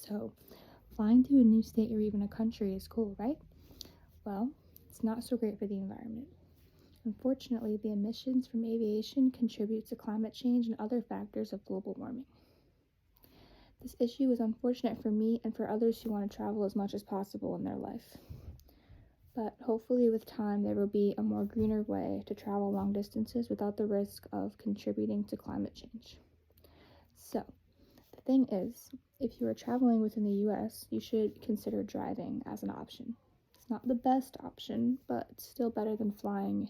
So, flying to a new state or even a country is cool, right? Well, it's not so great for the environment. Unfortunately, the emissions from aviation contribute to climate change and other factors of global warming. This issue is unfortunate for me and for others who want to travel as much as possible in their life. But hopefully, with time, there will be a more greener way to travel long distances without the risk of contributing to climate change. So, the thing is, if you are traveling within the US, you should consider driving as an option. It's not the best option, but it's still better than flying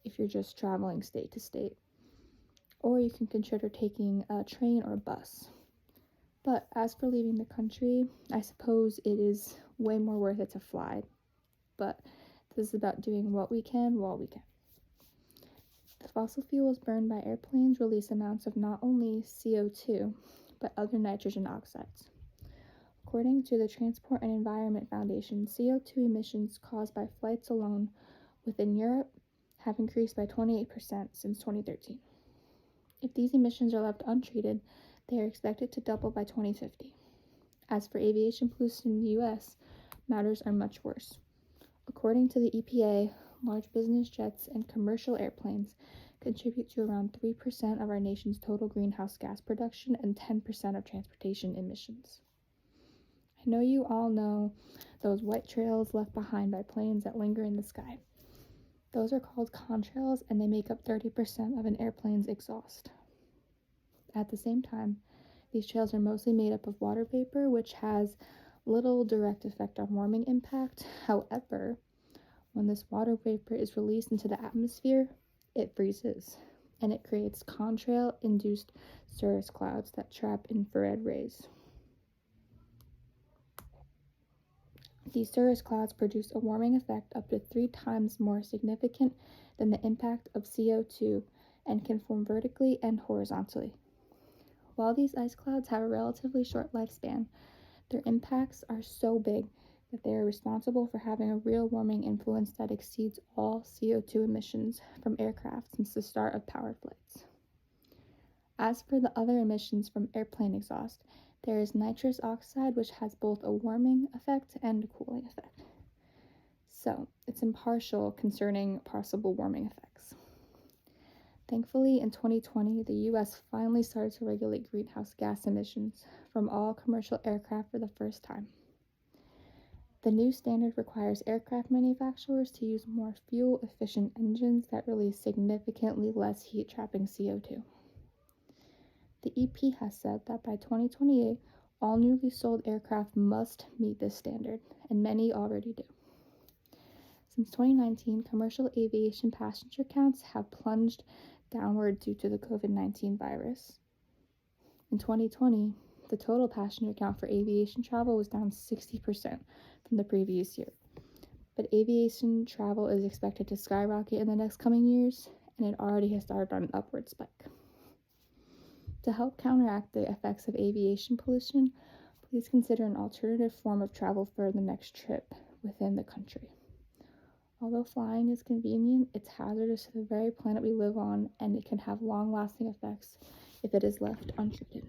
if you're just traveling state to state. Or you can consider taking a train or a bus. But as for leaving the country, I suppose it is way more worth it to fly. But this is about doing what we can while we can. The fossil fuels burned by airplanes release amounts of not only CO2, but other nitrogen oxides. According to the Transport and Environment Foundation, CO2 emissions caused by flights alone within Europe have increased by 28% since 2013. If these emissions are left untreated, they are expected to double by 2050. As for aviation pollution in the US, matters are much worse. According to the EPA, large business jets and commercial airplanes contribute to around 3% of our nation's total greenhouse gas production and 10% of transportation emissions. I know you all know those white trails left behind by planes that linger in the sky. Those are called contrails, and they make up 30% of an airplane's exhaust. At the same time, these trails are mostly made up of water vapor, which has little direct effect on warming impact. However, when this water vapor is released into the atmosphere, it freezes, and it creates contrail-induced cirrus clouds that trap infrared rays. These cirrus clouds produce a warming effect up to 3 times more significant than the impact of CO2 and can form vertically and horizontally. While these ice clouds have a relatively short lifespan, their impacts are so big that they are responsible for having a real warming influence that exceeds all CO2 emissions from aircraft since the start of powered flights. As for the other emissions from airplane exhaust, there is nitrous oxide, which has both a warming effect and a cooling effect. So, it's impartial concerning possible warming effects. Thankfully, in 2020, the US finally started to regulate greenhouse gas emissions from all commercial aircraft for the first time. The new standard requires aircraft manufacturers to use more fuel-efficient engines that release significantly less heat-trapping CO2. The EP has said that by 2028, all newly sold aircraft must meet this standard, and many already do. Since 2019, commercial aviation passenger counts have plunged downward due to the COVID-19 virus. In 2020, the total passenger count for aviation travel was down 60% from the previous year. But aviation travel is expected to skyrocket in the next coming years, and it already has started on an upward spike. To help counteract the effects of aviation pollution, please consider an alternative form of travel for the next trip within the country. Although flying is convenient, it's hazardous to the very planet we live on, and it can have long-lasting effects if it is left untreated.